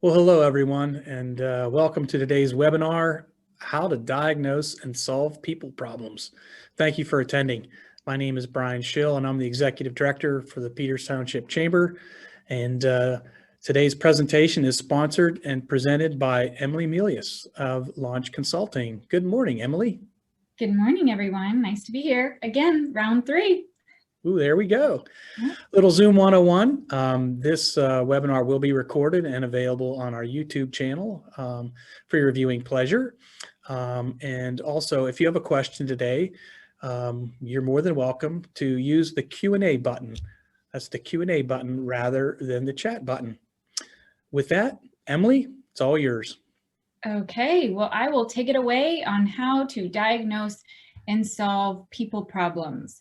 Well, hello everyone, and welcome to today's webinar, How to Diagnose and Solve People Problems. Thank you for attending. My name is Brian Schill, and I'm the Executive Director for the Peters Township Chamber. And today's presentation is sponsored and presented by Emily Melius of Launch Consulting. Good morning, Emily. Good morning, everyone. Nice to be here. Again, round 3. Ooh, there we go. Little Zoom 101. This webinar will be recorded and available on our YouTube channel for your viewing pleasure. And also, if you have a question today, you're more than welcome to use the Q&A button. That's the Q&A button rather than the chat button. With that, Emily, it's all yours. Okay, well, I will take it away on how to diagnose and solve people problems.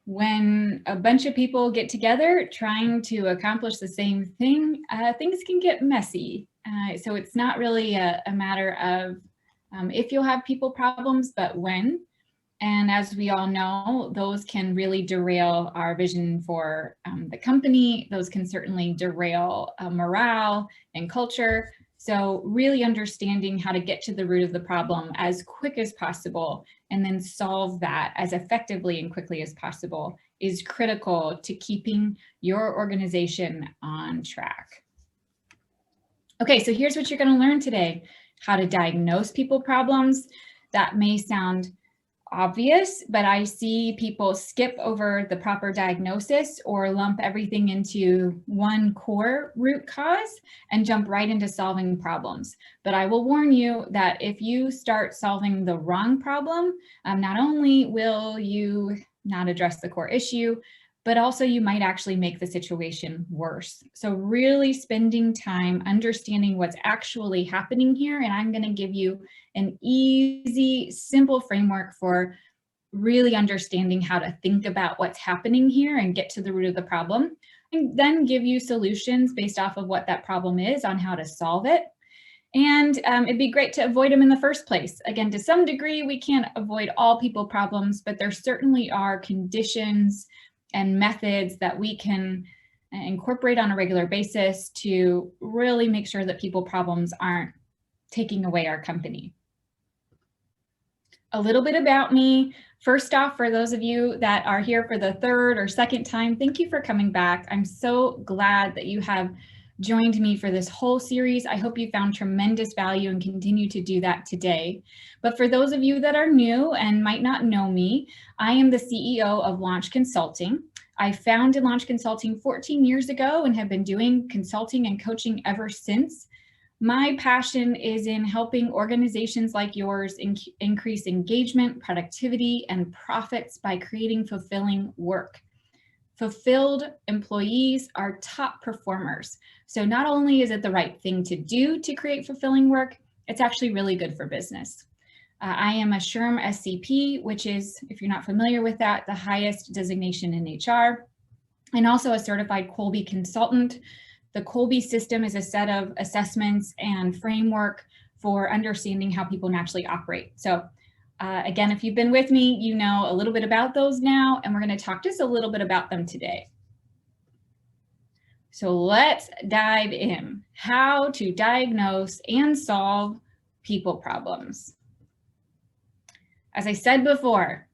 When a bunch of people get together trying to accomplish the same thing, things can get messy. So it's not really a matter of if you'll have people problems, but when. And as we all know, those can really derail our vision for the company. Those can certainly derail morale and culture. So really understanding how to get to the root of the problem as quick as possible and then solve that as effectively and quickly as possible is critical to keeping your organization on track. Okay, so here's what you're going to learn today: how to diagnose people problems. That may sound obvious, but I see people skip over the proper diagnosis or lump everything into one core root cause and jump right into solving problems. But I will warn you that if you start solving the wrong problem, not only will you not address the core issue, but also you might actually make the situation worse. So really spending time understanding what's actually happening here. And I'm going to give you an easy, simple framework for really understanding how to think about what's happening here and get to the root of the problem, and then give you solutions based off of what that problem is on how to solve it. And it'd be great to avoid them in the first place. Again, to some degree, we can't avoid all people problems, but there certainly are conditions and methods that we can incorporate on a regular basis to really make sure that people problems aren't taking away our company. A little bit about me. First off, for those of you that are here for the third or second time, thank you for coming back. I'm so glad that you have joined me for this whole series. I hope you found tremendous value and continue to do that today. But for those of you that are new and might not know me, I am the CEO of Launch Consulting. I founded Launch Consulting 14 years ago and have been doing consulting and coaching ever since. My passion is in helping organizations like yours increase engagement, productivity, and profits by creating fulfilling work. Fulfilled employees are top performers. So not only is it the right thing to do to create fulfilling work, it's actually really good for business. I am a SHRM SCP, which is, if you're not familiar with that, the highest designation in HR, and also a certified Kolbe consultant. The Kolbe system is a set of assessments and framework for understanding how people naturally operate. So again, if you've been with me, you know a little bit about those now, and we're going to talk just a little bit about them today. So let's dive in. How to diagnose and solve people problems. As I said before,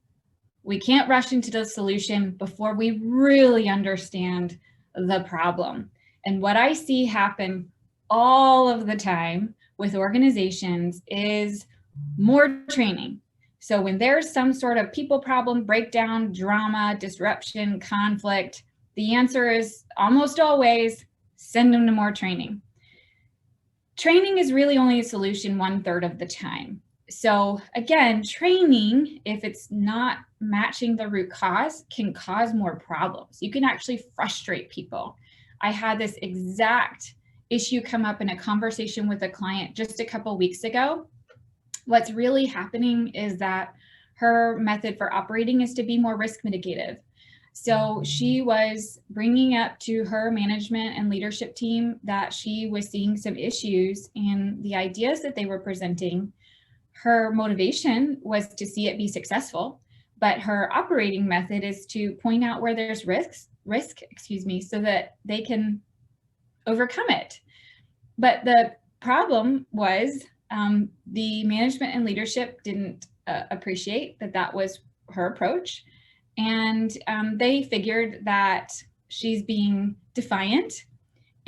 we can't rush into the solution before we really understand the problem. And what I see happen all of the time with organizations is more training. So when there's some sort of people problem, breakdown, drama, disruption, conflict, the answer is almost always send them to more training. Training is really only a solution 1/3 of the time. So again, training, if it's not matching the root cause, can cause more problems. You can actually frustrate people. I had this exact issue come up in a conversation with a client just a couple weeks ago. What's really happening is that her method for operating is to be more risk mitigative. So she was bringing up to her management and leadership team that she was seeing some issues in the ideas that they were presenting. Her motivation was to see it be successful, but her operating method is to point out where there's risk, so that they can overcome it. But the problem was the management and leadership didn't appreciate that that was her approach. And they figured that she's being defiant.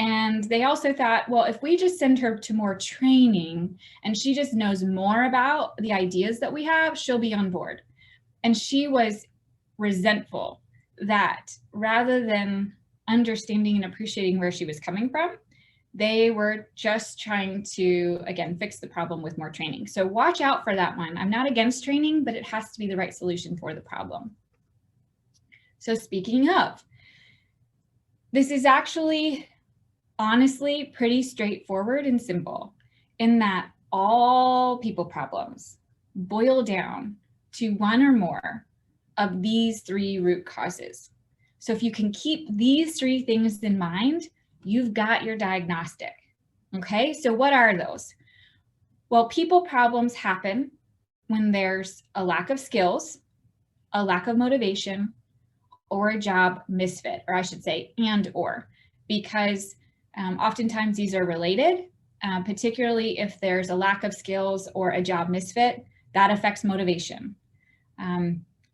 And they also thought, well, if we just send her to more training and she just knows more about the ideas that we have, she'll be on board. And she was resentful that rather than understanding and appreciating where she was coming from, they were just trying to, again, fix the problem with more training. So watch out for that one. I'm not against training, but it has to be the right solution for the problem. So speaking of, this is actually honestly pretty straightforward and simple in that all people problems boil down to one or more of these three root causes. So if you can keep these three things in mind, you've got your diagnostic. Okay, so what are those? Well, people problems happen when there's a lack of skills, a lack of motivation, or a job misfit, or I should say, and or, because oftentimes these are related, particularly if there's a lack of skills or a job misfit, that affects motivation.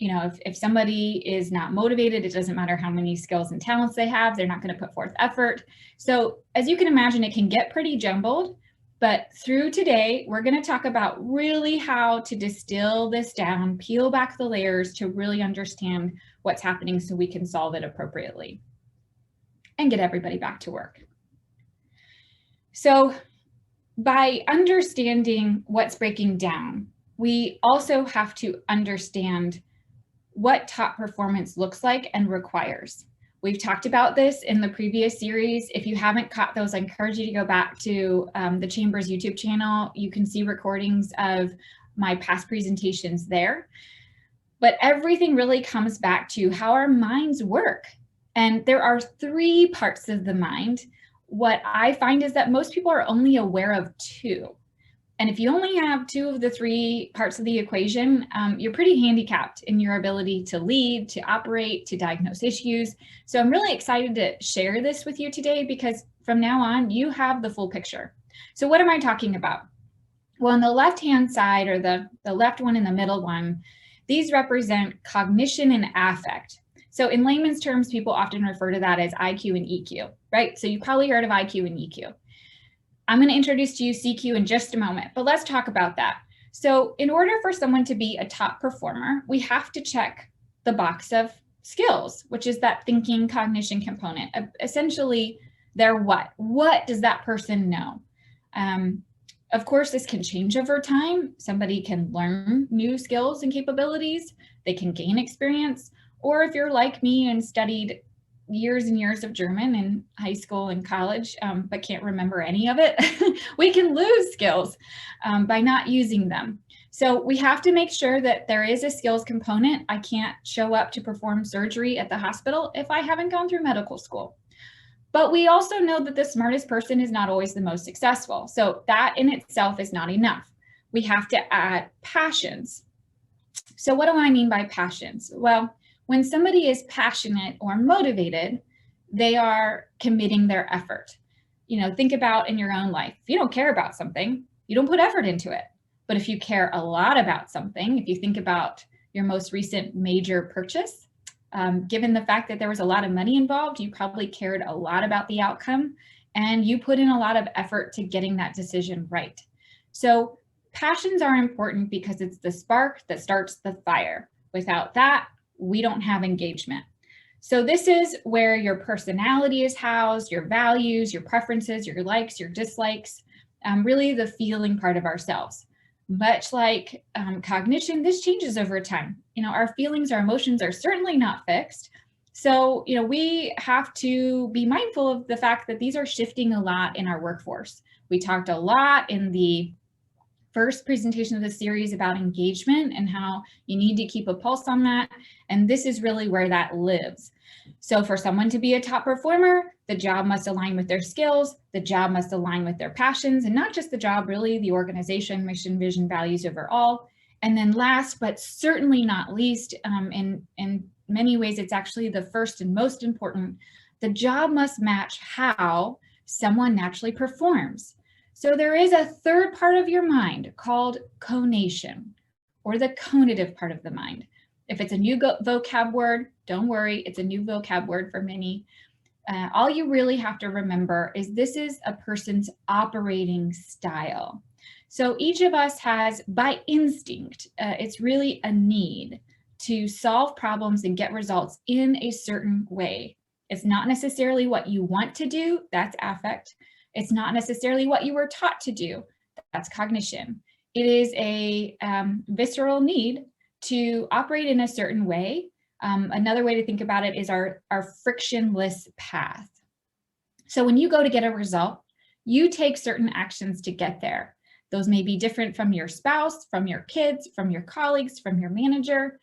You know, if somebody is not motivated, it doesn't matter how many skills and talents they have, they're not going to put forth effort. So as you can imagine, it can get pretty jumbled, but through today, we're going to talk about really how to distill this down, peel back the layers to really understand what's happening so we can solve it appropriately and get everybody back to work. So by understanding what's breaking down, we also have to understand what top performance looks like and requires. We've talked about this in the previous series. If you haven't caught those, I encourage you to go back to the Chamber's YouTube channel. You can see recordings of my past presentations there. But everything really comes back to how our minds work. And there are three parts of the mind. What I find is that most people are only aware of two. And if you only have two of the three parts of the equation, you're pretty handicapped in your ability to lead, to operate, to diagnose issues. So I'm really excited to share this with you today because from now on, you have the full picture. So what am I talking about? Well, on the left-hand side, or the left one and the middle one, these represent cognition and affect. So in layman's terms, people often refer to that as IQ and EQ, right? So you probably heard of IQ and EQ. I'm going to introduce to you CQ in just a moment, but let's talk about that. So in order for someone to be a top performer, we have to check the box of skills, which is that thinking cognition component. Essentially, their what? What does that person know? Of course, this can change over time. Somebody can learn new skills and capabilities. They can gain experience. Or if you're like me and studied years and years of German in high school and college, but can't remember any of it, we can lose skills by not using them. So we have to make sure that there is a skills component. I can't show up to perform surgery at the hospital if I haven't gone through medical school. But we also know that the smartest person is not always the most successful. So that in itself is not enough. We have to add passions. So what do I mean by passions? Well, when somebody is passionate or motivated, they are committing their effort. You know, think about in your own life. If you don't care about something, you don't put effort into it. But if you care a lot about something, if you think about your most recent major purchase, given the fact that there was a lot of money involved, you probably cared a lot about the outcome and you put in a lot of effort to getting that decision right. So passions are important because it's the spark that starts the fire. Without that, we don't have engagement. So this is where your personality is housed, your values, your preferences, your likes, your dislikes, really the feeling part of ourselves. Much like cognition, this changes over time. You know, our feelings, our emotions are certainly not fixed. So, you know, we have to be mindful of the fact that these are shifting a lot in our workforce. We talked a lot in the first presentation of the series about engagement and how you need to keep a pulse on that. And this is really where that lives. So for someone to be a top performer, the job must align with their skills, the job must align with their passions, and not just the job, really the organization, mission, vision, values overall. And then last, but certainly not least, in many ways, it's actually the first and most important, the job must match how someone naturally performs. So there is a third part of your mind called conation, or the conative part of the mind. If it's a new vocab word, don't worry, it's a new vocab word for many. All you really have to remember is this is a person's operating style. So each of us has, by instinct, it's really a need to solve problems and get results in a certain way. It's not necessarily what you want to do, that's affect. It's not necessarily what you were taught to do, that's cognition. It is a visceral need to operate in a certain way. Another way to think about it is our frictionless path. So when you go to get a result, you take certain actions to get there. Those may be different from your spouse, from your kids, from your colleagues, from your manager.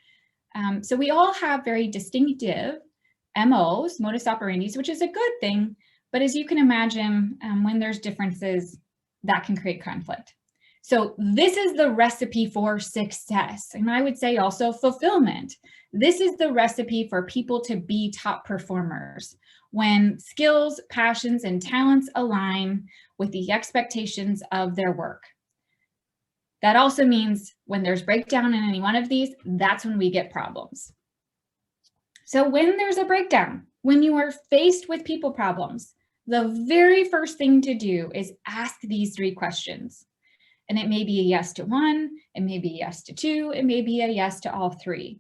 So we all have very distinctive MOs, modus operandis, which is a good thing. But as you can imagine, when there's differences, that can create conflict. So this is the recipe for success. And I would say also fulfillment. This is the recipe for people to be top performers. When skills, passions, and talents align with the expectations of their work. That also means when there's breakdown in any one of these, that's when we get problems. So when there's a breakdown, when you are faced with people problems, the very first thing to do is ask these 3 questions. And it may be a yes to 1, it may be a yes to 2, it may be a yes to all 3.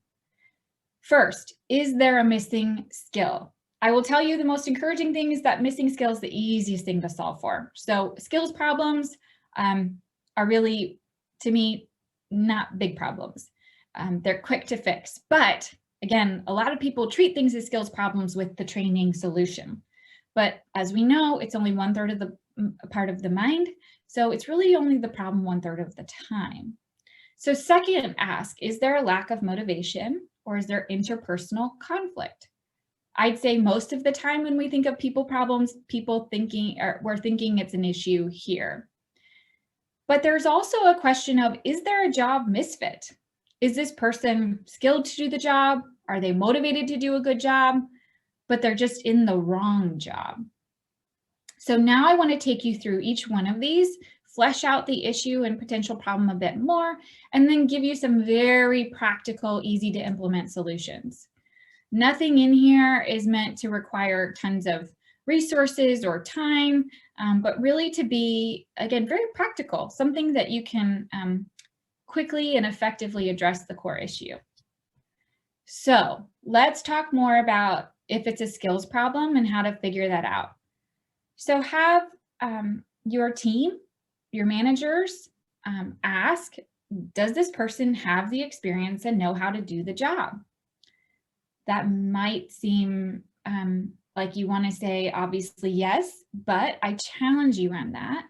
First, is there a missing skill? I will tell you the most encouraging thing is that missing skill is the easiest thing to solve for. So skills problems are really, to me, not big problems. They're quick to fix. But again, a lot of people treat things as skills problems with the training solution. But as we know, it's only 1/3 of the part of the mind. So it's really only the problem 1/3 of the time. So second, ask, is there a lack of motivation or is there interpersonal conflict? I'd say most of the time when we think of people problems, we're thinking it's an issue here. But there's also a question of, is there a job misfit? Is this person skilled to do the job? Are they motivated to do a good job? But they're just in the wrong job. So now I want to take you through each one of these, flesh out the issue and potential problem a bit more, and then give you some very practical, easy to implement solutions. Nothing in here is meant to require tons of resources or time, but really to be, again, very practical, something that you can quickly and effectively address the core issue. So let's talk more about if it's a skills problem and how to figure that out. So have your team, your managers ask, does this person have the experience and know how to do the job? That might seem like you want to say, obviously, yes, but I challenge you on that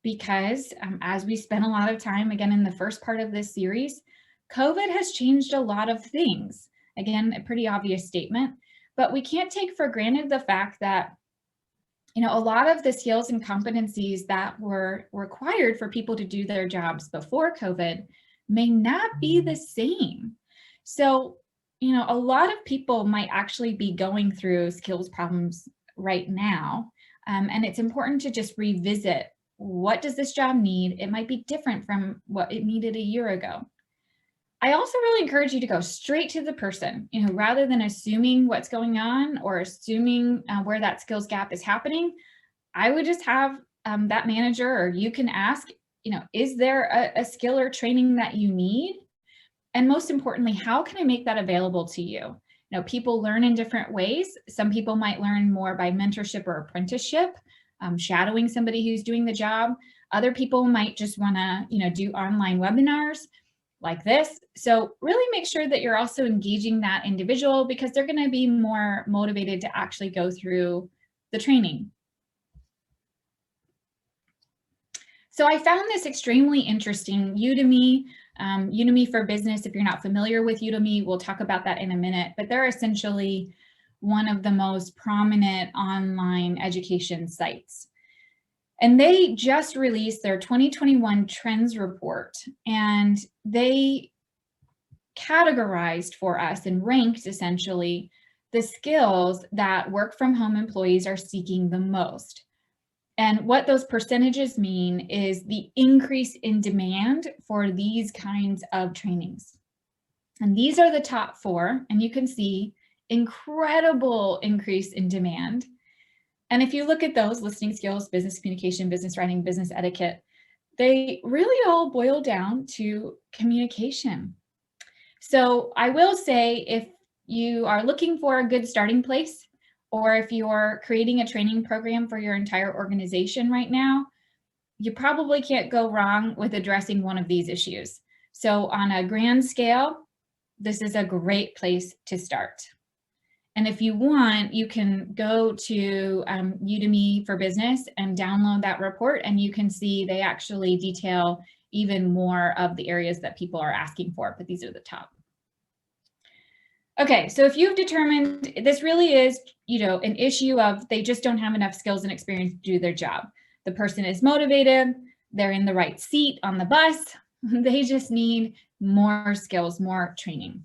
because as we spent a lot of time, again, in the first part of this series, COVID has changed a lot of things. Again, a pretty obvious statement, but we can't take for granted the fact that, you know, a lot of the skills and competencies that were required for people to do their jobs before COVID may not be the same. So, you know, a lot of people might actually be going through skills problems right now. And it's important to just revisit, what does this job need? It might be different from what it needed a year ago. I also really encourage you to go straight to the person, you know, rather than assuming what's going on or assuming where that skills gap is happening. I would just have that manager, or you can ask, you know, is there a skill or training that you need? And most importantly, how can I make that available to you? You know, people learn in different ways. Some people might learn more by mentorship or apprenticeship, shadowing somebody who's doing the job. Other people might just want to, you know, do online webinars like this. So really make sure that you're also engaging that individual, because they're going to be more motivated to actually go through the training. So I found this extremely interesting. Udemy, Udemy for Business, if you're not familiar with Udemy, we'll talk about that in a minute, but they're essentially one of the most prominent online education sites. And they just released their 2021 trends report, and they categorized for us and ranked essentially the skills that work from home employees are seeking the most. And what those percentages mean is the increase in demand for these kinds of trainings. And these are the top 4, and you can see incredible increase in demand. And if you look at those, listening skills, business communication, business writing, business etiquette, they really all boil down to communication. So I will say, if you are looking for a good starting place, or if you're creating a training program for your entire organization right now, you probably can't go wrong with addressing one of these issues. So on a grand scale, this is a great place to start. And if you want, you can go to Udemy for Business and download that report, and you can see they actually detail even more of the areas that people are asking for, but these are the top. Okay, so if you've determined this really is, an issue of they just don't have enough skills and experience to do their job. The person is motivated, they're in the right seat on the bus, they just need more skills, more training.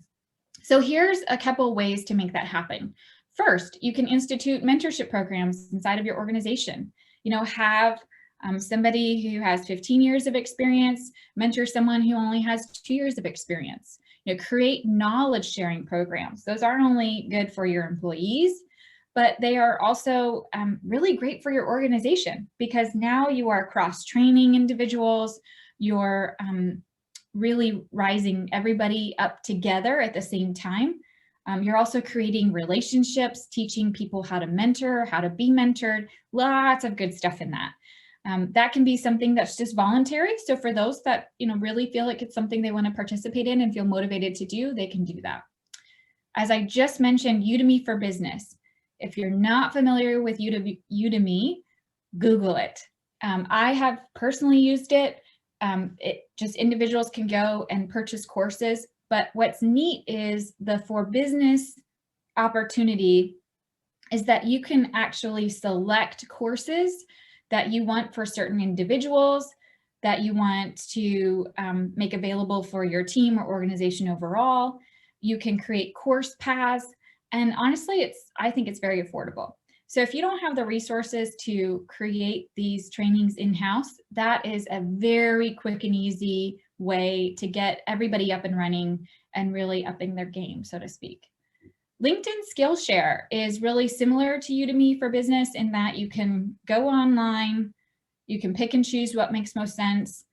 So here's a couple ways to make that happen. First, you can institute mentorship programs inside of your organization. Have somebody who has 15 years of experience mentor someone who only has 2 years of experience. Create knowledge sharing programs. Those aren't only good for your employees, but they are also really great for your organization, because now you are cross-training individuals, you're really rising everybody up together at the same time. You're also creating relationships, teaching people how to mentor, how to be mentored, lots of good stuff in that. That can be something that's just voluntary. So for those that really feel like it's something they want to participate in and feel motivated to do, they can do that. As I just mentioned, Udemy for Business. If you're not familiar with Udemy, Google it. I have personally used it. Just individuals can go and purchase courses. But what's neat is the for business opportunity is that you can actually select courses that you want for certain individuals, that you want to make available for your team or organization overall. You can create course paths. And honestly, I think it's very affordable. So if you don't have the resources to create these trainings in-house, that is a very quick and easy way to get everybody up and running and really upping their game, so to speak. LinkedIn Skillshare is really similar to Udemy for Business in that you can go online, you can pick and choose what makes most sense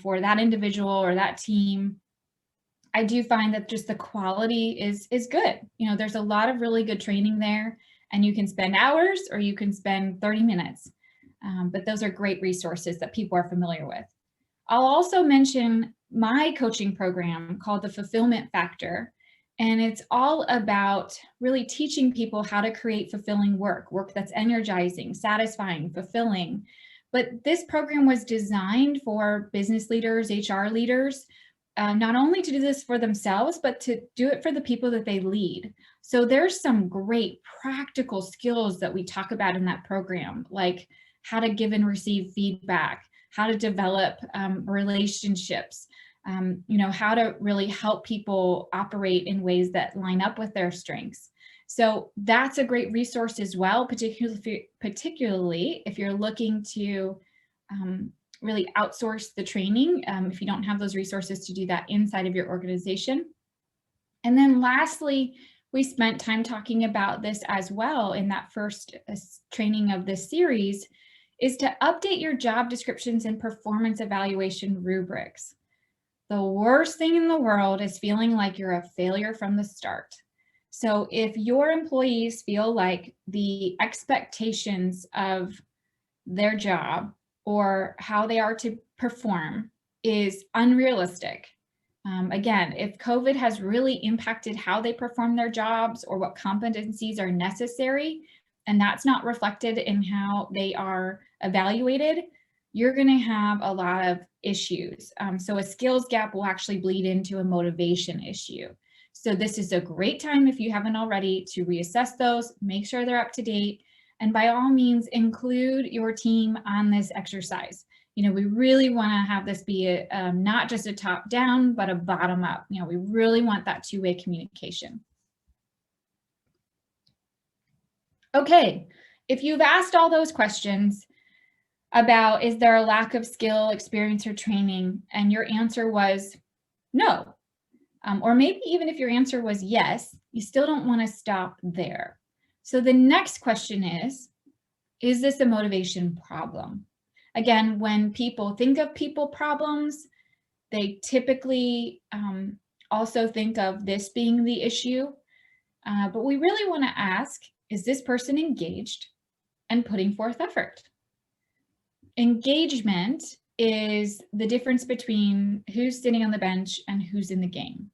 for that individual or that team. I do find that just the quality is good. There's a lot of really good training there, and you can spend hours or you can spend 30 minutes. But those are great resources that people are familiar with. I'll also mention my coaching program called the Fulfillment Factor. And it's all about really teaching people how to create fulfilling work that's energizing, satisfying, fulfilling. But this program was designed for business leaders, HR leaders, not only to do this for themselves, but to do it for the people that they lead. So there's some great practical skills that we talk about in that program, like how to give and receive feedback, how to develop relationships, how to really help people operate in ways that line up with their strengths. So that's a great resource as well, particularly if you're looking to really outsource the training, if you don't have those resources to do that inside of your organization. And then lastly, we spent time talking about this as well in that first training of this series, is to update your job descriptions and performance evaluation rubrics. The worst thing in the world is feeling like you're a failure from the start. So if your employees feel like the expectations of their job or how they are to perform is unrealistic, again, if COVID has really impacted how they perform their jobs or what competencies are necessary, and that's not reflected in how they are evaluated, you're going to have a lot of issues. So a skills gap will actually bleed into a motivation issue. So this is a great time, if you haven't already, to reassess those, make sure they're up to date, and by all means, include your team on this exercise. We really want to have this be not just a top down, but a bottom up. We really want that two-way communication. Okay, if you've asked all those questions, about, is there a lack of skill, experience, or training? And your answer was no. Or maybe even if your answer was yes, you still don't want to stop there. So the next question is this a motivation problem? Again, when people think of people problems, they typically also think of this being the issue. But we really want to ask, is this person engaged and putting forth effort? Engagement is the difference between who's sitting on the bench and who's in the game.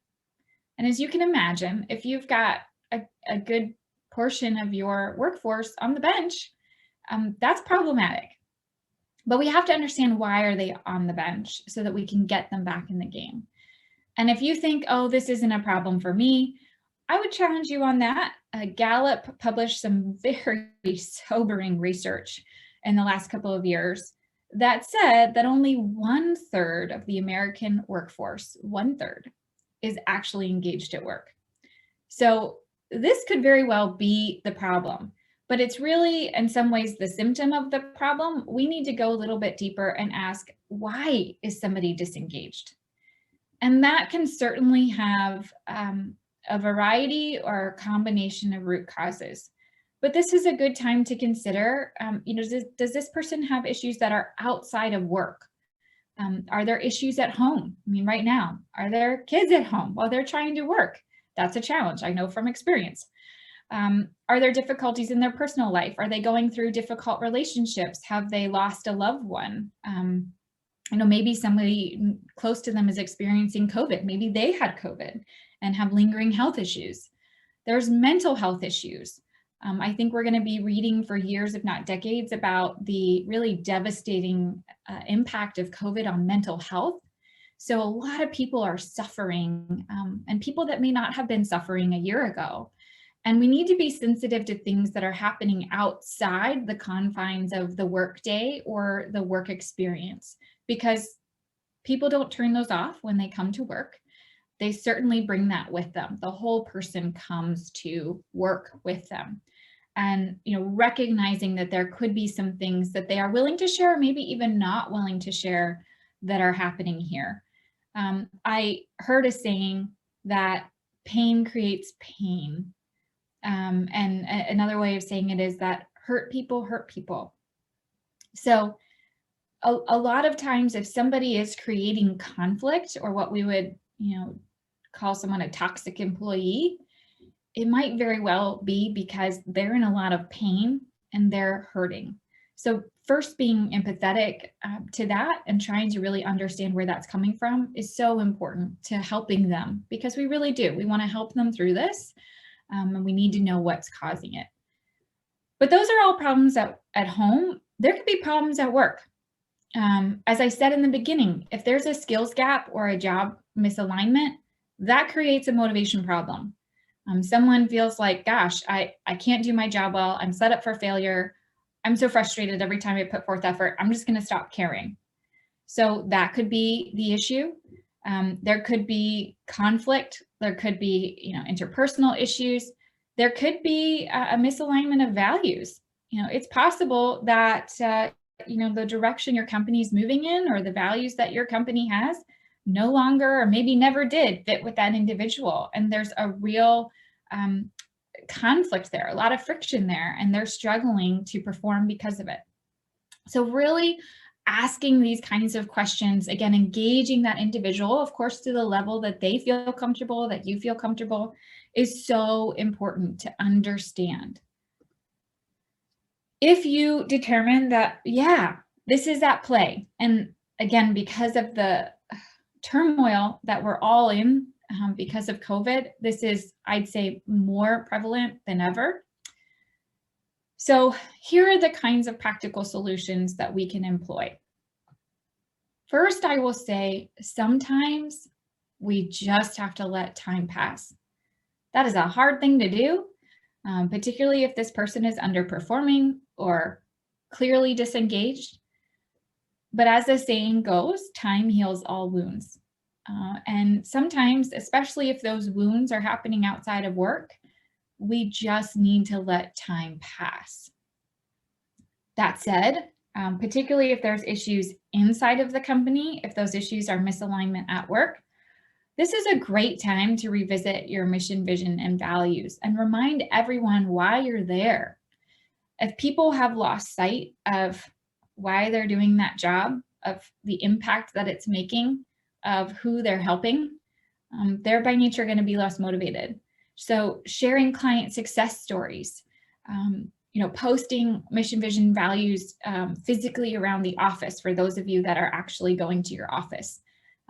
And as you can imagine, if you've got a good portion of your workforce on the bench, that's problematic. But we have to understand, why are they on the bench so that we can get them back in the game. And if you think, oh, this isn't a problem for me, I would challenge you on that. Gallup published some very sobering research in the last couple of years that said that only 1/3 of the American workforce, 1/3, is actually engaged at work. So this could very well be the problem, but it's really in some ways the symptom of the problem. We need to go a little bit deeper and ask, why is somebody disengaged? And that can certainly have a variety or a combination of root causes. But this is a good time to consider, does this person have issues that are outside of work? Are there issues at home? I mean, right now, are there kids at home while they're trying to work? That's a challenge, I know from experience. Are there difficulties in their personal life? Are they going through difficult relationships? Have they lost a loved one? Maybe somebody close to them is experiencing COVID. Maybe they had COVID and have lingering health issues. There's mental health issues. I think we're going to be reading for years, if not decades, about the really devastating impact of COVID on mental health. So a lot of people are suffering, and people that may not have been suffering a year ago. And we need to be sensitive to things that are happening outside the confines of the workday or the work experience, because people don't turn those off when they come to work. They certainly bring that with them. The whole person comes to work with them. And recognizing that there could be some things that they are willing to share, maybe even not willing to share, that are happening here. I heard a saying that pain creates pain. And another way of saying it is that hurt people hurt people. So a lot of times, if somebody is creating conflict, or what we would call someone a toxic employee, it might very well be because they're in a lot of pain and they're hurting. So first, being empathetic to that and trying to really understand where that's coming from is so important to helping them, because we really do. We want to help them through this, and we need to know what's causing it. But those are all problems at home. There could be problems at work. As I said in the beginning, if there's a skills gap or a job misalignment, that creates a motivation problem. Someone feels like, gosh, I can't do my job well. I'm set up for failure. I'm so frustrated every time I put forth effort. I'm just going to stop caring. So that could be the issue. There could be conflict. There could be, interpersonal issues. There could be a misalignment of values. It's possible that, the direction your company is moving in, or the values that your company has, no longer, or maybe never did, fit with that individual. And there's a real conflict there, a lot of friction there, and they're struggling to perform because of it. So really asking these kinds of questions, again, engaging that individual, of course, to the level that they feel comfortable, that you feel comfortable, is so important to understand. If you determine that, yeah, this is at play, and again, because of the turmoil that we're all in because of COVID, this is, I'd say, more prevalent than ever. So here are the kinds of practical solutions that we can employ. First, I will say, sometimes we just have to let time pass. That is a hard thing to do, particularly if this person is underperforming or clearly disengaged. But as the saying goes, time heals all wounds. And sometimes, especially if those wounds are happening outside of work, we just need to let time pass. That said, particularly if there's issues inside of the company, if those issues are misalignment at work. This is a great time to revisit your mission, vision, and values and remind everyone why you're there. If people have lost sight of why they're doing that job, of the impact that it's making, of who they're helping, they're by nature going to be less motivated. So sharing client success stories, posting mission, vision, values physically around the office for those of you that are actually going to your office.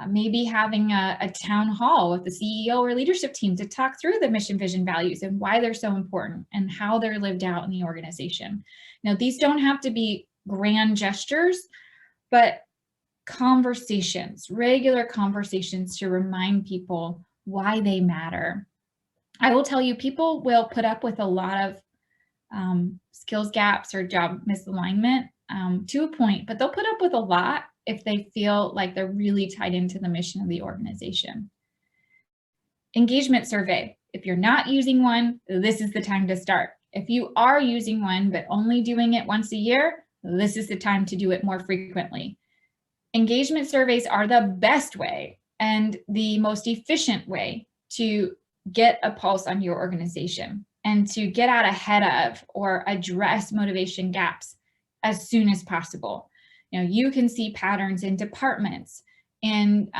Maybe having a town hall with the CEO or leadership team to talk through the mission, vision, values and why they're so important and how they're lived out in the organization. Now, these don't have to be grand gestures, but conversations, regular conversations to remind people why they matter. I will tell you, people will put up with a lot of skills gaps or job misalignment to a point, but they'll put up with a lot if they feel like they're really tied into the mission of the organization. Engagement survey. If you're not using one, this is the time to start. If you are using one, but only doing it once a year, this is the time to do it more frequently. Engagement surveys are the best way and the most efficient way to get a pulse on your organization and to get out ahead of or address motivation gaps as soon as possible. You can see patterns in departments, in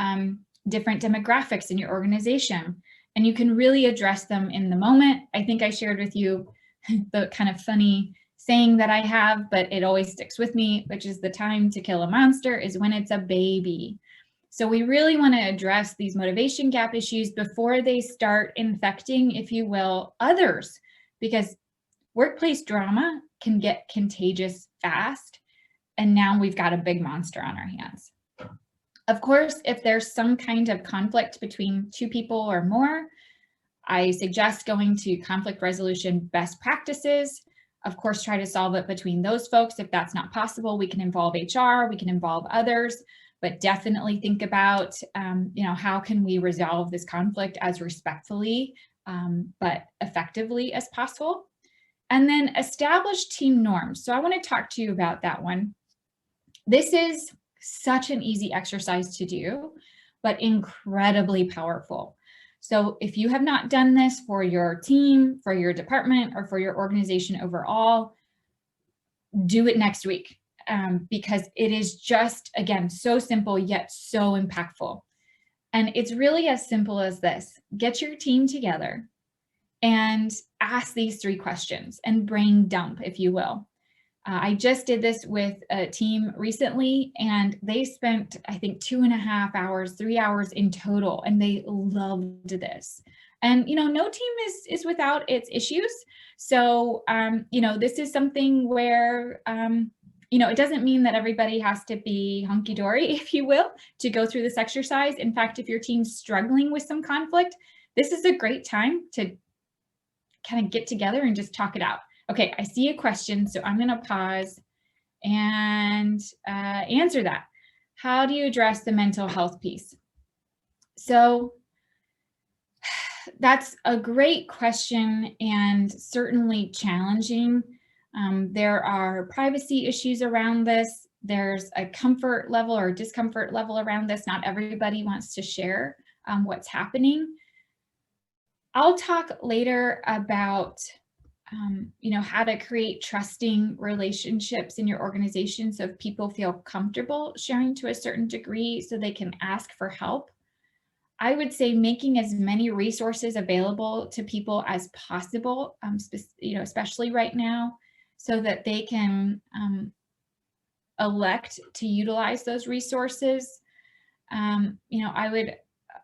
different demographics in your organization, and you can really address them in the moment. I think I shared with you the kind of funny saying that I have, but it always sticks with me, which is the time to kill a monster is when it's a baby. So we really want to address these motivation gap issues before they start infecting, if you will, others, because workplace drama can get contagious fast. And now we've got a big monster on our hands. Of course, if there's some kind of conflict between two people or more, I suggest going to conflict resolution best practices. Of course, try to solve it between those folks. If that's not possible, we can involve HR, we can involve others, but definitely think about, how can we resolve this conflict as respectfully, but effectively as possible. And then establish team norms. So I want to talk to you about that one. This is such an easy exercise to do, but incredibly powerful. So if you have not done this for your team, for your department, or for your organization overall, do it next week because it is just, again, so simple yet so impactful. And it's really as simple as this. Get your team together and ask these 3 questions and brain dump, if you will. I just did this with a team recently, and they spent, I think, 2.5 hours, 3 hours in total, and they loved this. And, no team is without its issues. So, this is something where, it doesn't mean that everybody has to be hunky-dory, if you will, to go through this exercise. In fact, if your team's struggling with some conflict, this is a great time to kind of get together and just talk it out. Okay, I see a question, so I'm going to pause and answer that. How do you address the mental health piece? So that's a great question and certainly challenging. There are privacy issues around this. There's a comfort level or discomfort level around this. Not everybody wants to share what's happening. I'll talk later about how to create trusting relationships in your organization so if people feel comfortable sharing to a certain degree so they can ask for help. I would say making as many resources available to people as possible, especially right now, so that they can elect to utilize those resources. I would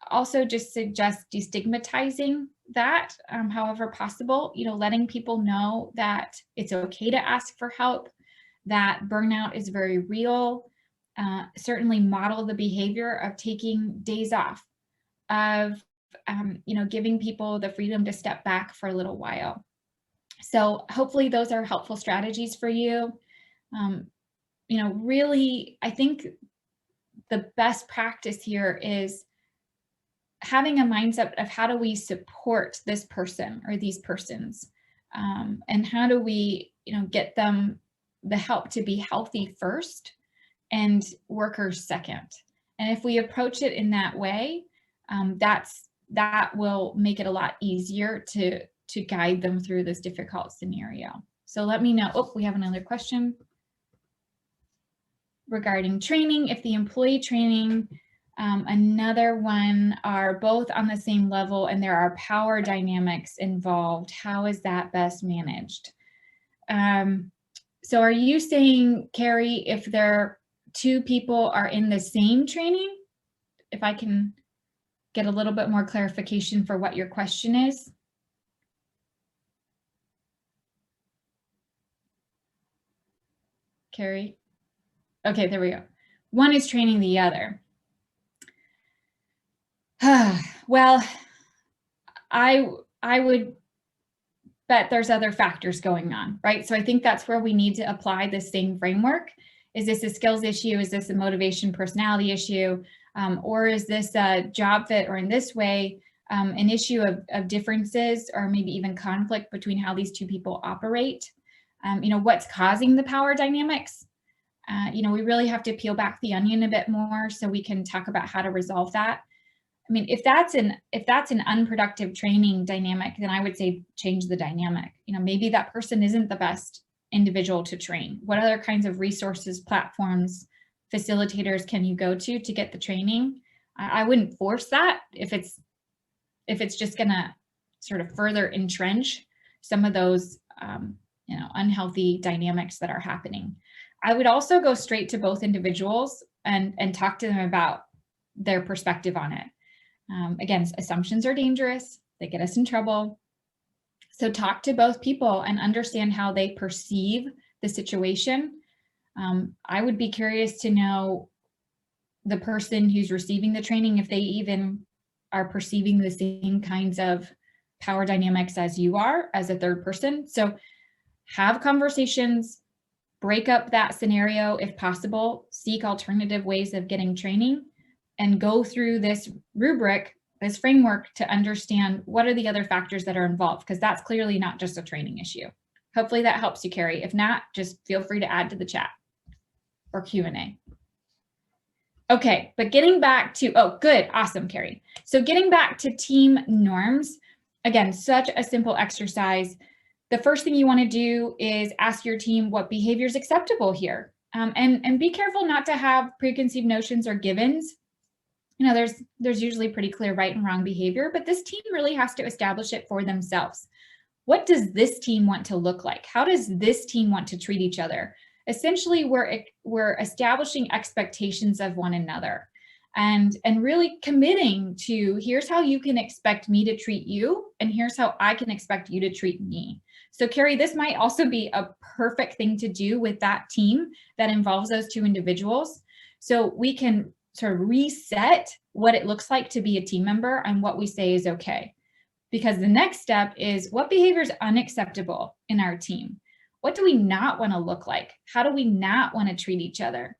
also just suggest destigmatizing that, however possible, letting people know that it's okay to ask for help, that burnout is very real, certainly model the behavior of taking days off, of, giving people the freedom to step back for a little while. So hopefully those are helpful strategies for you. Really, I think the best practice here is having a mindset of how do we support this person or these persons, and how do we, get them the help to be healthy first and workers second. And if we approach it in that way, that will make it a lot easier to guide them through this difficult scenario. So let me know. Oh, we have another question regarding training. If the employee training, another one are both on the same level and there are power dynamics involved, how is that best managed? So are you saying, Carrie, if there two people are in the same training, if I can get a little bit more clarification for what your question is? Carrie? Okay, there we go. One is training the other. Well, I would bet there's other factors going on, right? So I think that's where we need to apply the same framework. Is this a skills issue? Is this a motivation personality issue? Or is this a job fit, or in this way, an issue of differences or maybe even conflict between how these two people operate? What's causing the power dynamics? We really have to peel back the onion a bit more so we can talk about how to resolve that. I mean, if that's an unproductive training dynamic, then I would say change the dynamic. Maybe that person isn't the best individual to train. What other kinds of resources, platforms, facilitators can you go to get the training? I wouldn't force that if it's just gonna sort of further entrench some of those unhealthy dynamics that are happening. I would also go straight to both individuals and talk to them about their perspective on it. Again, assumptions are dangerous. They get us in trouble. So talk to both people and understand how they perceive the situation. I would be curious to know the person who's receiving the training, if they even are perceiving the same kinds of power dynamics as you are as a third person. So have conversations, break up that scenario if possible, seek alternative ways of getting training, and go through this rubric, this framework, to understand what are the other factors that are involved, because that's clearly not just a training issue. Hopefully that helps you, Carrie. If not, just feel free to add to the chat or Q&A. Okay, but getting back to, oh, good, awesome, Carrie. So getting back to team norms, again, such a simple exercise. The first thing you want to do is ask your team what behavior is acceptable here, and be careful not to have preconceived notions or givens. There's usually pretty clear right and wrong behavior, but this team really has to establish it for themselves. What does this team want to look like? How does this team want to treat each other? Essentially, we're establishing expectations of one another and really committing to, here's how you can expect me to treat you, and here's how I can expect you to treat me. So Carrie, this might also be a perfect thing to do with that team that involves those two individuals. So we can sort of reset what it looks like to be a team member and what we say is okay. Because the next step is, what behavior is unacceptable in our team? What do we not want to look like? How do we not want to treat each other?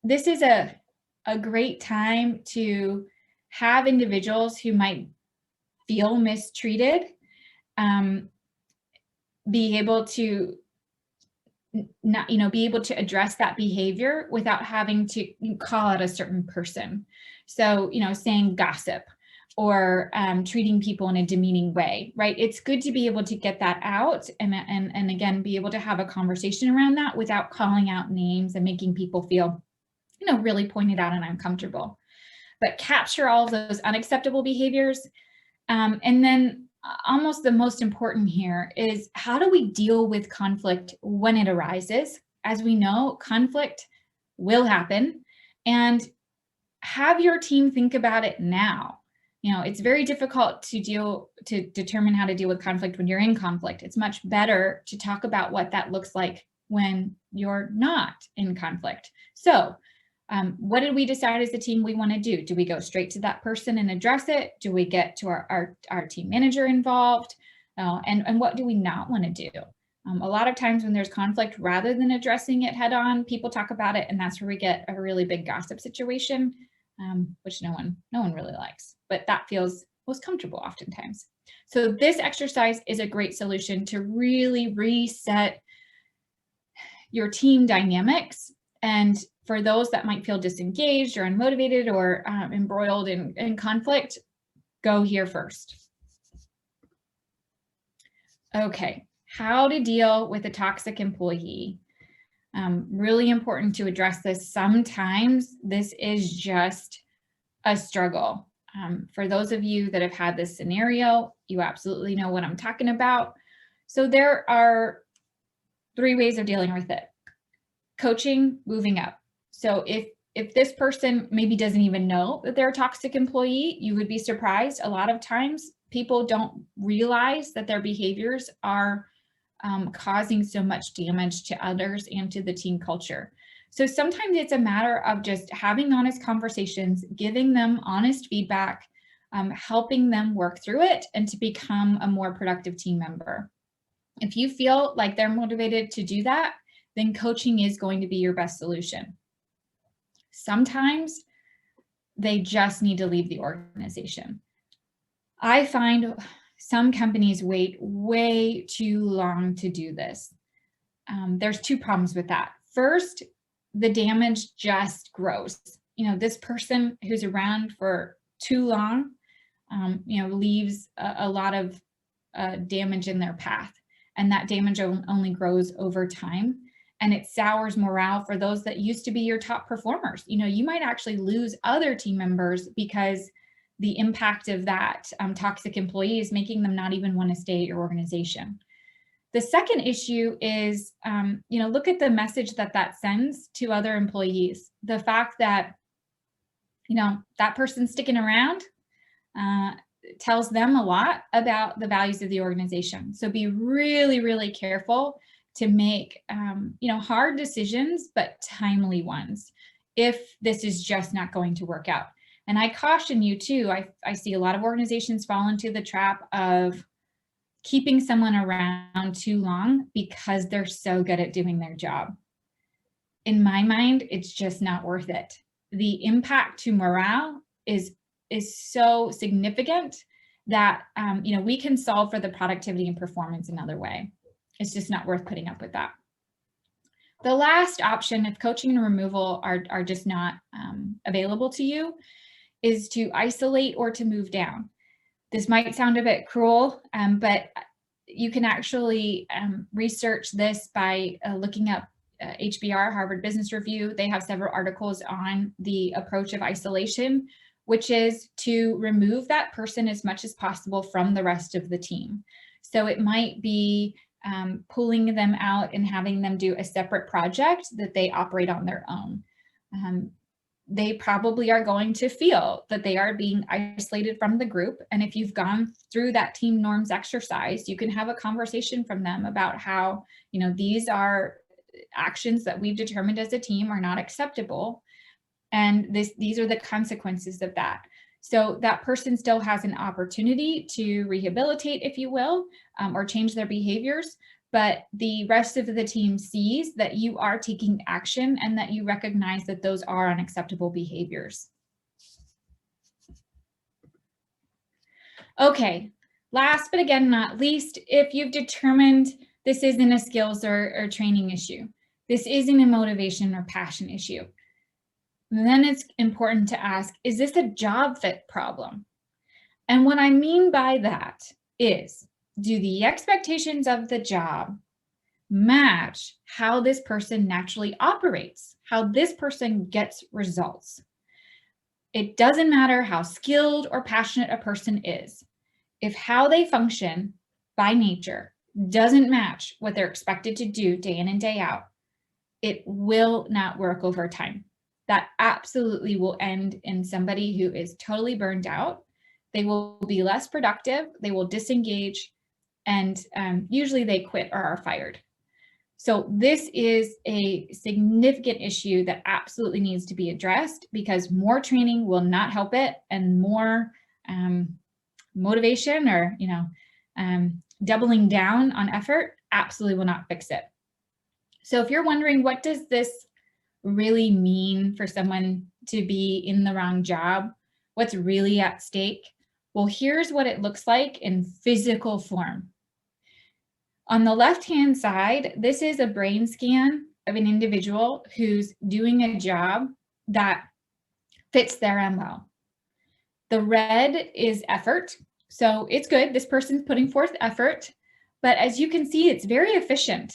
This is a great time to have individuals who might feel mistreated be able to be able to address that behavior without having to call out a certain person. So, saying gossip or treating people in a demeaning way, right? It's good to be able to get that out and again, be able to have a conversation around that without calling out names and making people feel, really pointed out and uncomfortable. But capture all of those unacceptable behaviors. And then almost the most important here is, how do we deal with conflict when it arises? As we know, conflict will happen, and have your team think about it now. It's very difficult to determine how to deal with conflict when you're in conflict. It's much better to talk about what that looks like when you're not in conflict. So what did we decide as a team we want to do? Do we go straight to that person and address it? Do we get to our team manager involved? And what do we not want to do? A lot of times when there's conflict, rather than addressing it head on, people talk about it, and that's where we get a really big gossip situation, which no one really likes. But that feels most comfortable oftentimes. So this exercise is a great solution to really reset your team dynamics. And for those that might feel disengaged or unmotivated or embroiled in conflict, go here first. Okay, how to deal with a toxic employee. Really important to address this. Sometimes this is just a struggle. For those of you that have had this scenario, you absolutely know what I'm talking about. So there are 3 ways of dealing with it. Coaching, moving up. So if this person maybe doesn't even know that they're a toxic employee, you would be surprised. A lot of times people don't realize that their behaviors are causing so much damage to others and to the team culture. So sometimes it's a matter of just having honest conversations, giving them honest feedback, helping them work through it and to become a more productive team member. If you feel like they're motivated to do that, then coaching is going to be your best solution. Sometimes they just need to leave the organization. I find some companies wait way too long to do this. There's 2 problems with that. First, the damage just grows. This person who's around for too long, leaves a lot of damage in their path. And that damage only grows over time. And it sours morale for those that used to be your top performers. You might actually lose other team members because the impact of that toxic employee is making them not even want to stay at your organization. The second issue is, look at the message that sends to other employees. The fact that, that person sticking around tells them a lot about the values of the organization. So be really, really careful to make, hard decisions, but timely ones, if this is just not going to work out. And I caution you too, I see a lot of organizations fall into the trap of keeping someone around too long because they're so good at doing their job. In my mind, it's just not worth it. The impact to morale is so significant that, we can solve for the productivity and performance another way. It's just not worth putting up with that. The last option, if coaching and removal are just not available to you, is to isolate or to move down. This might sound a bit cruel, but you can actually research this by looking up HBR, Harvard Business Review. They have several articles on the approach of isolation, which is to remove that person as much as possible from the rest of the team. So it might be pulling them out and having them do a separate project that they operate on their own. They probably are going to feel that they are being isolated from the group. And if you've gone through that team norms exercise, you can have a conversation from them about how, these are actions that we've determined as a team are not acceptable. And these are the consequences of that. So that person still has an opportunity to rehabilitate, if you will, or change their behaviors. But the rest of the team sees that you are taking action and that you recognize that those are unacceptable behaviors. Okay, last but again, not least, if you've determined this isn't a skills or training issue, this isn't a motivation or passion issue, then it's important to ask, is this a job fit problem? And what I mean by that is, do the expectations of the job match how this person naturally operates, how this person gets results? It doesn't matter how skilled or passionate a person is. If how they function by nature doesn't match what they're expected to do day in and day out, it will not work over time. That absolutely will end in somebody who is totally burned out. They will be less productive, they will disengage, and usually they quit or are fired. So this is a significant issue that absolutely needs to be addressed, because more training will not help it, and more motivation or doubling down on effort absolutely will not fix it. So if you're wondering, what does this really mean for someone to be in the wrong job? What's really at stake? Well, here's what it looks like in physical form. On the left-hand side, this is a brain scan of an individual who's doing a job that fits their MO. The red is effort. So it's good. This person's putting forth effort, but as you can see, it's very efficient.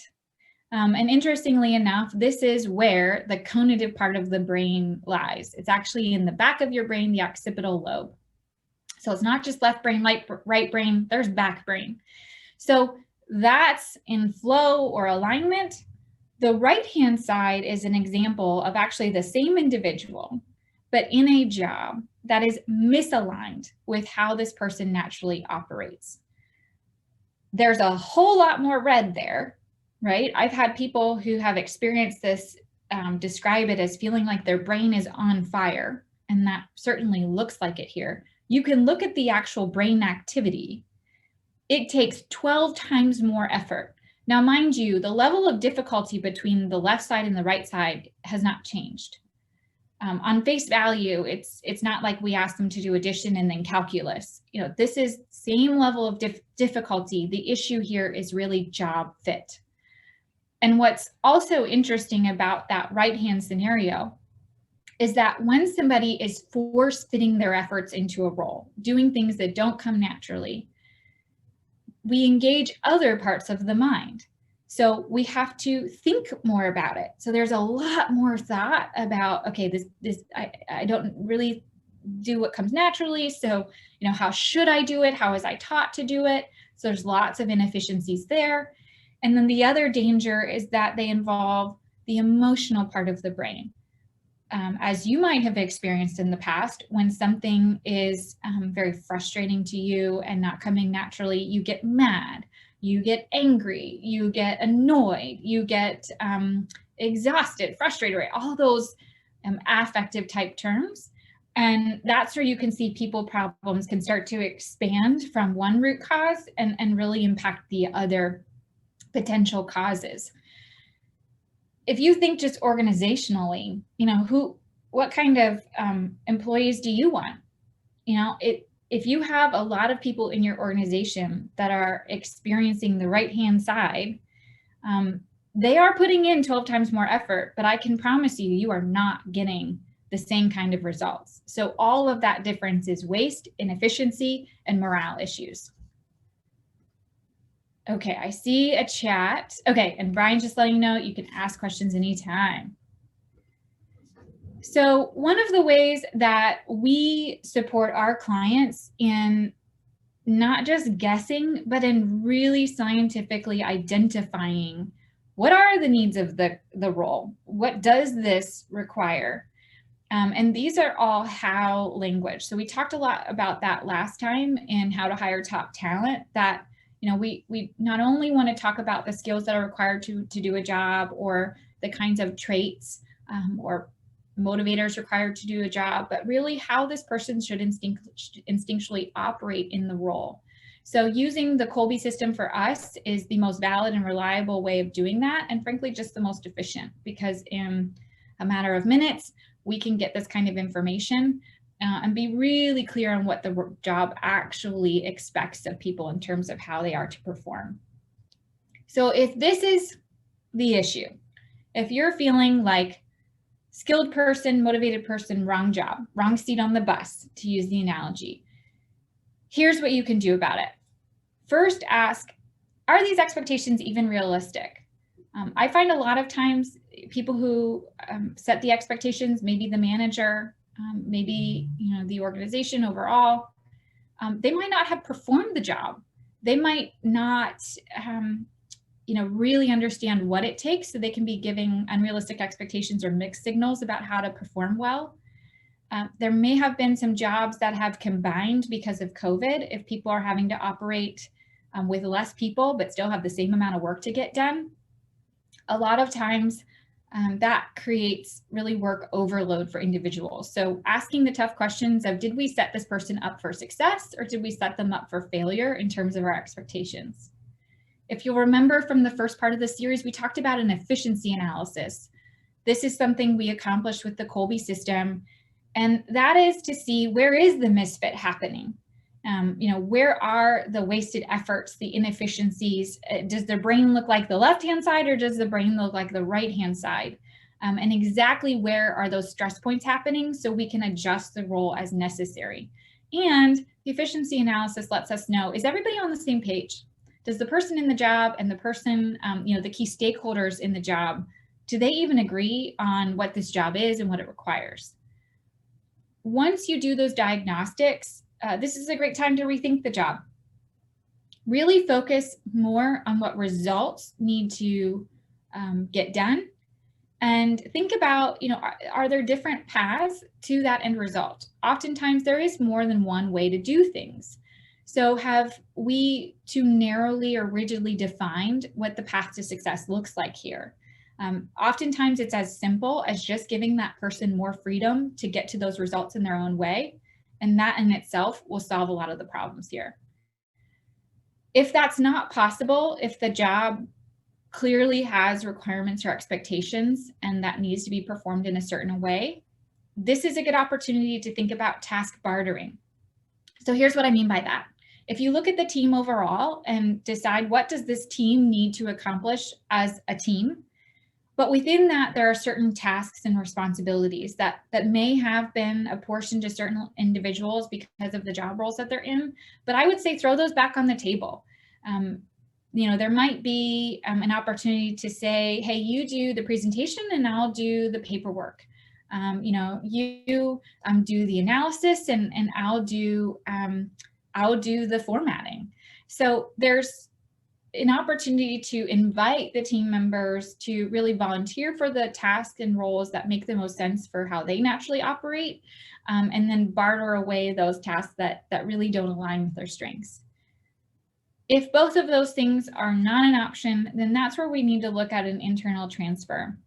And interestingly enough, this is where the cognitive part of the brain lies. It's actually in the back of your brain, the occipital lobe. So it's not just left brain, right brain, there's back brain. So that's in flow or alignment. The right-hand side is an example of actually the same individual, but in a job that is misaligned with how this person naturally operates. There's a whole lot more red there, right? I've had people who have experienced this describe it as feeling like their brain is on fire, and that certainly looks like it here. You can look at the actual brain activity. It takes 12 times more effort. Now, mind you, the level of difficulty between the left side and the right side has not changed. On face value, it's not like we ask them to do addition and then calculus. You know, this is same level of difficulty. The issue here is really job fit. And what's also interesting about that right-hand scenario is that when somebody is force fitting their efforts into a role, doing things that don't come naturally, we engage other parts of the mind. So we have to think more about it. So there's a lot more thought about, okay, I don't really do what comes naturally. So, you know, how should I do it? How was I taught to do it? So there's lots of inefficiencies there. And then the other danger is that they involve the emotional part of the brain. As you might have experienced in the past, when something is very frustrating to you and not coming naturally, you get mad, you get angry, you get annoyed, you get exhausted, frustrated, right? All those affective type terms. And that's where you can see people problems can start to expand from one root cause and really impact the other potential causes. If you think just organizationally, you know, what kind of employees do you want? You know, if you have a lot of people in your organization that are experiencing the right-hand side, they are putting in 12 times more effort, but I can promise you, you are not getting the same kind of results. So all of that difference is waste, inefficiency, and morale issues. Okay, I see a chat. Okay, and Brian's just letting you know you can ask questions anytime. So one of the ways that we support our clients in not just guessing, but in really scientifically identifying what are the needs of the role? What does this require? And these are all how language. So we talked a lot about that last time in how to hire top talent, that you know, we not only want to talk about the skills that are required to do a job or the kinds of traits or motivators required to do a job, but really how this person should instinctually operate in the role. So using the Kolbe system for us is the most valid and reliable way of doing that, and frankly, just the most efficient, because in a matter of minutes, we can get this kind of information and be really clear on what the job actually expects of people in terms of how they are to perform. So if this is the issue, if you're feeling like skilled person, motivated person, wrong job, wrong seat on the bus, to use the analogy, here's what you can do about it. First, ask, are these expectations even realistic? I find a lot of times people who set the expectations, maybe the manager, maybe the organization overall, they might not have performed the job. They might not really understand what it takes, so they can be giving unrealistic expectations or mixed signals about how to perform well. There may have been some jobs that have combined because of COVID. If people are having to operate with less people but still have the same amount of work to get done, a lot of times that creates really work overload for individuals. So asking the tough questions of, did we set this person up for success or did we set them up for failure in terms of our expectations? If you'll remember from the first part of the series, we talked about an efficiency analysis. This is something we accomplished with the Kolbe system, and that is to see, where is the misfit happening? Where are the wasted efforts, the inefficiencies? Does the brain look like the left-hand side, or does the brain look like the right-hand side? And exactly where are those stress points happening, so we can adjust the role as necessary. And the efficiency analysis lets us know, is everybody on the same page? Does the person in the job and the person, the key stakeholders in the job, do they even agree on what this job is and what it requires? Once you do those diagnostics, this is a great time to rethink the job. Really focus more on what results need to get done, and think about, are there different paths to that end result? Oftentimes there is more than one way to do things. So have we too narrowly or rigidly defined what the path to success looks like here? Oftentimes it's as simple as just giving that person more freedom to get to those results in their own way. And that in itself will solve a lot of the problems here. If that's not possible, if the job clearly has requirements or expectations and that needs to be performed in a certain way, this is a good opportunity to think about task bartering. So here's what I mean by that. If you look at the team overall and decide, what does this team need to accomplish as a team? But within that, there are certain tasks and responsibilities that may have been apportioned to certain individuals because of the job roles that they're in. But I would say throw those back on the table. There might be an opportunity to say, hey, you do the presentation and I'll do the paperwork. You do the analysis and I'll do the formatting. So there's an opportunity to invite the team members to really volunteer for the tasks and roles that make the most sense for how they naturally operate, and then barter away those tasks that really don't align with their strengths. If both of those things are not an option, then that's where we need to look at an internal transfer.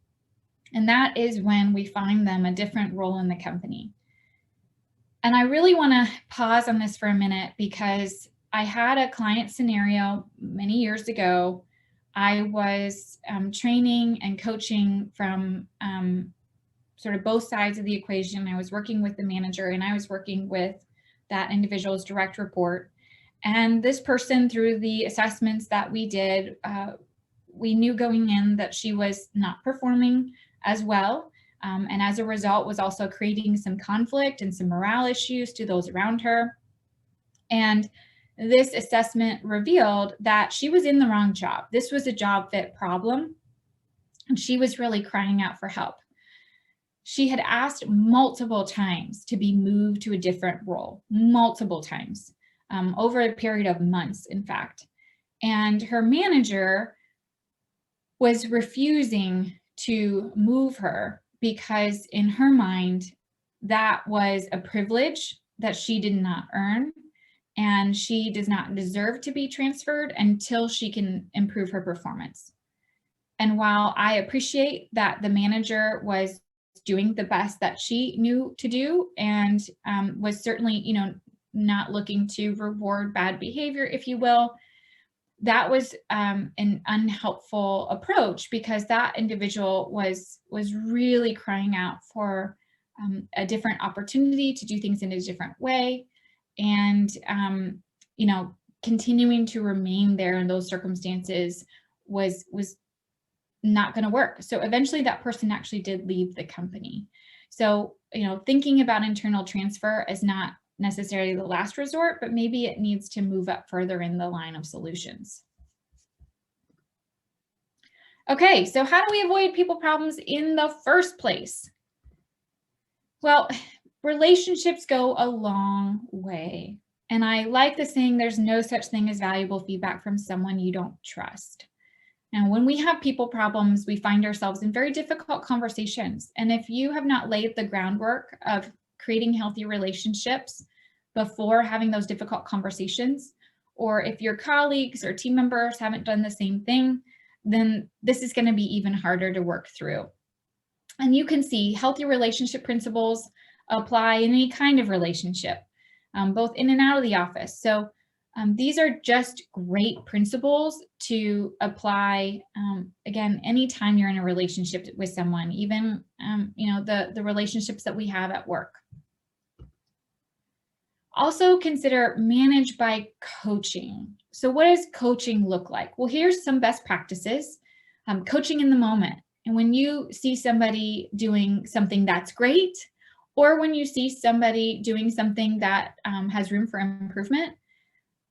And that is when we find them a different role in the company. And I really want to pause on this for a minute, because I had a client scenario many years ago. I was training and coaching from sort of both sides of the equation. I was working with the manager and I was working with that individual's direct report. And this person, through the assessments that we did, we knew going in that she was not performing as well. And as a result was also creating some conflict and some morale issues to those around her. And this assessment revealed that she was in the wrong job. This was a job fit problem, and she was really crying out for help. She had asked multiple times to be moved to a different role, multiple times, over a period of months, in fact. And her manager was refusing to move her because in her mind, that was a privilege that she did not earn, and she does not deserve to be transferred until she can improve her performance. And while I appreciate that the manager was doing the best that she knew to do and was certainly, not looking to reward bad behavior, if you will, that was an unhelpful approach, because that individual was really crying out for a different opportunity to do things in a different way. And, continuing to remain there in those circumstances was not going to work. So eventually that person actually did leave the company. So, thinking about internal transfer is not necessarily the last resort, but maybe it needs to move up further in the line of solutions. Okay, so how do we avoid people problems in the first place? Well, relationships go a long way. And I like the saying, there's no such thing as valuable feedback from someone you don't trust. And when we have people problems, we find ourselves in very difficult conversations. And if you have not laid the groundwork of creating healthy relationships before having those difficult conversations, or if your colleagues or team members haven't done the same thing, then this is going to be even harder to work through. And you can see healthy relationship principles apply in any kind of relationship, both in and out of the office. So these are just great principles to apply, again, anytime you're in a relationship with someone, even, the relationships that we have at work. Also consider manage by coaching. So what does coaching look like? Well, here's some best practices. Coaching in the moment. And when you see somebody doing something that's great, or when you see somebody doing something that has room for improvement,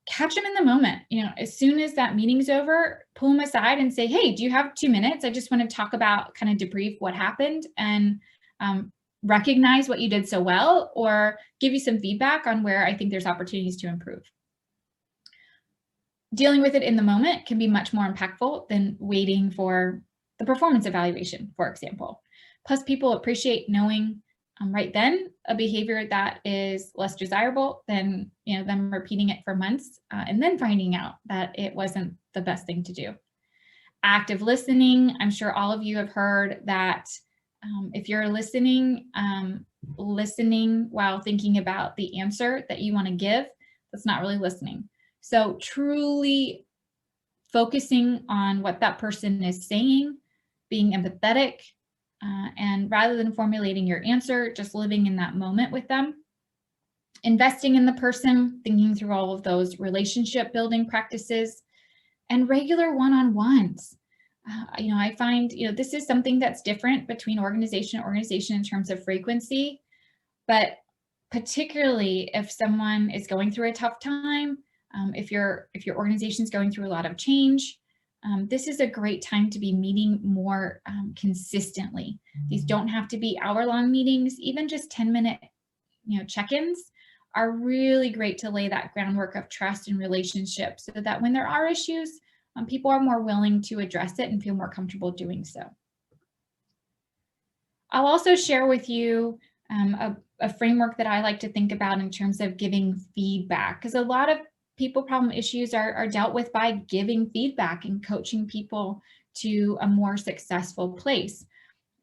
catch them in the moment. As soon as that meeting's over, pull them aside and say, hey, do you have 2 minutes? I just want to talk about, kind of debrief what happened and recognize what you did so well, or give you some feedback on where I think there's opportunities to improve. Dealing with it in the moment can be much more impactful than waiting for the performance evaluation, for example. Plus, people appreciate knowing right then a behavior that is less desirable than them repeating it for months and then finding out that it wasn't the best thing to do. Active listening. I'm sure all of you have heard that if you're listening while thinking about the answer that you want to give, that's not really listening. So truly focusing on what that person is saying, being empathetic, and rather than formulating your answer, just living in that moment with them. Investing in the person, thinking through all of those relationship building practices, and regular one-on-ones. I find, this is something that's different between organization to organization in terms of frequency, but particularly if someone is going through a tough time, if your organization is going through a lot of change, this is a great time to be meeting more consistently. These don't have to be hour-long meetings. Even just 10-minute, check-ins are really great to lay that groundwork of trust and relationship, so that when there are issues, people are more willing to address it and feel more comfortable doing so. I'll also share with you a framework that I like to think about in terms of giving feedback, because a lot of people problem issues are dealt with by giving feedback and coaching people to a more successful place.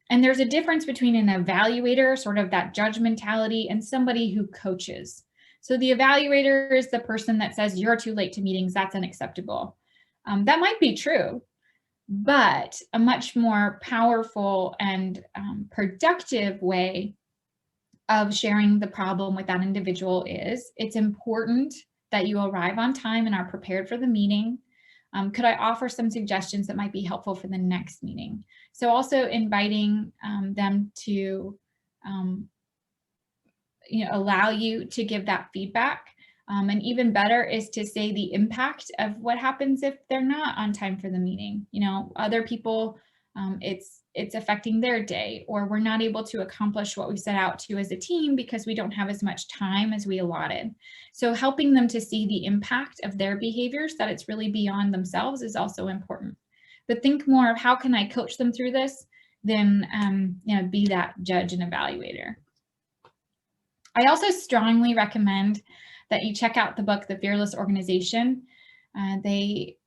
And there's a difference between an evaluator, sort of that judge mentality, and somebody who coaches. So the evaluator is the person that says, you're too late to meetings, that's unacceptable. That might be true, but a much more powerful and productive way of sharing the problem with that individual is, it's important that you arrive on time and are prepared for the meeting. Could I offer some suggestions that might be helpful for the next meeting? So also inviting them to allow you to give that feedback. And even better is to say the impact of what happens if they're not on time for the meeting. Other people, it's affecting their day, or we're not able to accomplish what we set out to as a team because we don't have as much time as we allotted. So helping them to see the impact of their behaviors, that it's really beyond themselves, is also important. But think more of how can I coach them through this than be that judge and evaluator. I also strongly recommend that you check out the book, The Fearless Organization. They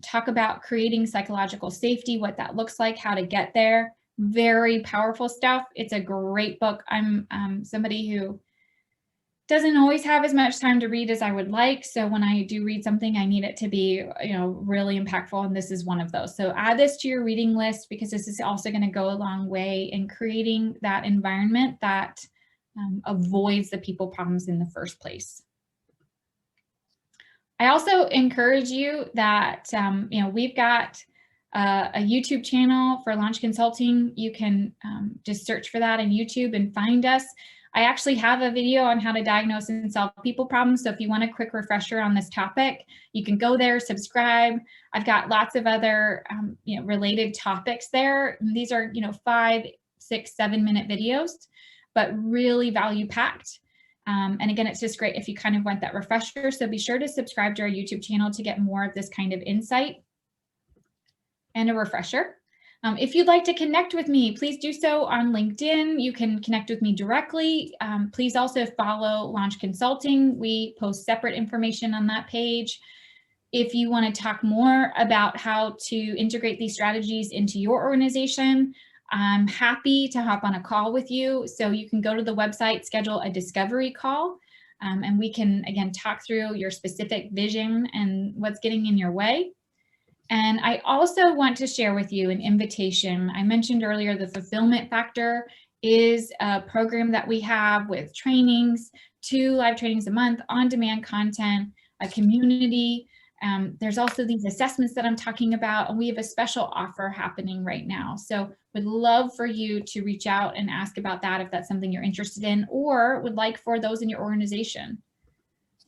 talk about creating psychological safety, what that looks like, how to get there. Very powerful stuff. It's a great book. I'm somebody who doesn't always have as much time to read as I would like. So when I do read something, I need it to be, really impactful. And this is one of those. So add this to your reading list, because this is also going to go a long way in creating that environment that avoids the people problems in the first place. I also encourage you that, we've got a YouTube channel for Launch Consulting. You can just search for that in YouTube and find us. I actually have a video on how to diagnose and solve people problems. So if you want a quick refresher on this topic, you can go there, subscribe. I've got lots of other, related topics there. These are, 5, 6, 7-minute videos, but really value packed. And again, it's just great if you kind of want that refresher. So be sure to subscribe to our YouTube channel to get more of this kind of insight and a refresher. If you'd like to connect with me, please do so on LinkedIn. You can connect with me directly. Please also follow Launch Consulting. We post separate information on that page. If you want to talk more about how to integrate these strategies into your organization, I'm happy to hop on a call with you. So you can go to the website, schedule a discovery call, and we can, again, talk through your specific vision and what's getting in your way. And I also want to share with you an invitation. I mentioned earlier the Fulfillment Factor is a program that we have with trainings 2 live trainings a month, on-demand content, a community. There's also these assessments that I'm talking about, and we have a special offer happening right now. So would love for you to reach out and ask about that if that's something you're interested in or would like for those in your organization.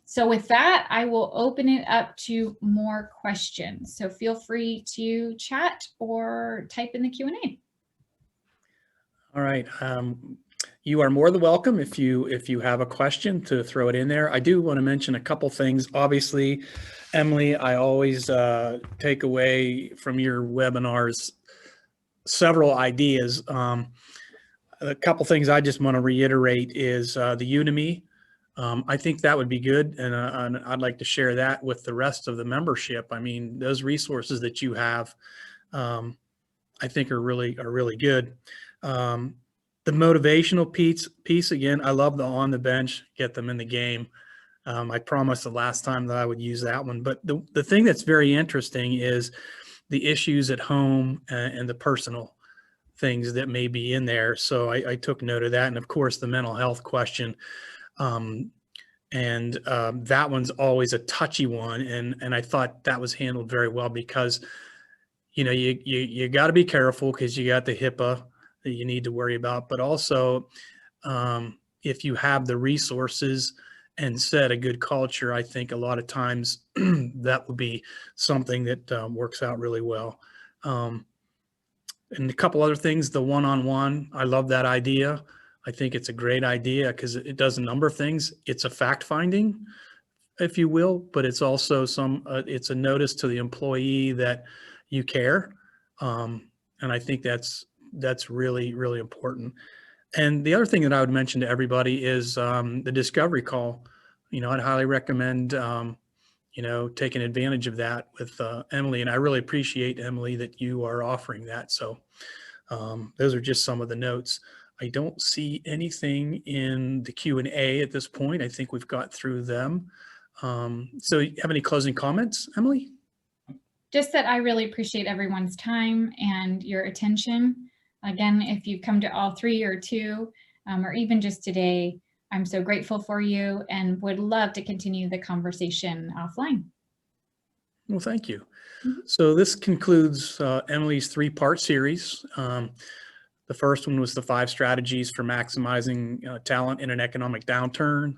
So with that, I will open it up to more questions. So feel free to chat or type in the Q&A. All right. You are more than welcome if you have a question to throw it in there. I do want to mention a couple things. Obviously, Emily, I always take away from your webinars several ideas. A couple things I just want to reiterate is the Udemy. I think that would be good, and I'd like to share that with the rest of the membership. I mean, those resources that you have, I think are really good. The motivational piece again, I love the on the bench, get them in the game. I promised the last time that I would use that one, but the thing that's very interesting is the issues at home and the personal things that may be in there. So I took note of that, and of course the mental health question. That one's always a touchy one, and I thought that was handled very well because you got to be careful because you got the HIPAA that you need to worry about, but also if you have the resources and set a good culture, I think a lot of times that would be something that works out really well. And a couple other things, the one-on-one, I love that idea. I think it's a great idea because it does a number of things. It's a fact finding, if you will, but it's also it's a notice to the employee that you care. And I think that's really important. And the other thing that I would mention to everybody is the discovery call. I'd highly recommend, taking advantage of that with Emily. And I really appreciate, Emily, that you are offering that. So those are just some of the notes. I don't see anything in the Q&A at this point. I think we've got through them. So you have any closing comments, Emily? Just that I really appreciate everyone's time and your attention. Again, if you've come to all 3 or 2, or even just today, I'm so grateful for you and would love to continue the conversation offline. Well, thank you. So this concludes Emily's 3-part series. The first one was the 5 strategies for maximizing talent in an economic downturn.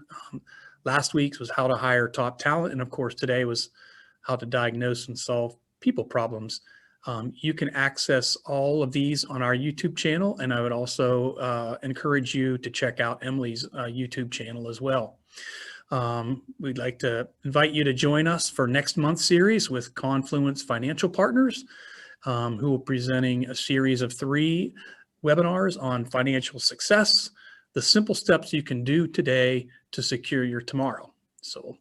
Last week's was how to hire top talent. And of course, today was how to diagnose and solve people problems. You can access all of these on our YouTube channel. And I would also encourage you to check out Emily's YouTube channel as well. We'd like to invite you to join us for next month's series with Confluence Financial Partners, who will be presenting a series of 3 webinars on financial success, the simple steps you can do today to secure your tomorrow. So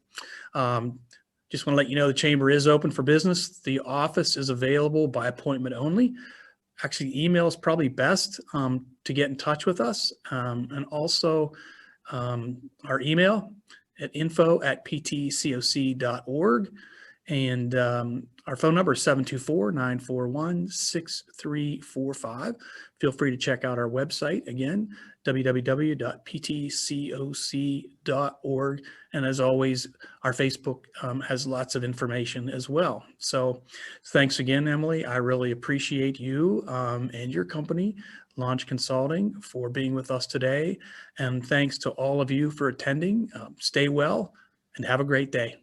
just want to let you know the chamber is open for business. The office is available by appointment only. Actually, email is probably best to get in touch with us. And also our email at info@ptcoc.org. And our phone number is 724-941-6345. Feel free to check out our website again, www.ptcoc.org. And as always, our Facebook has lots of information as well. So thanks again, Emily. I really appreciate you and your company, Launch Consulting, for being with us today. And thanks to all of you for attending. Stay well and have a great day.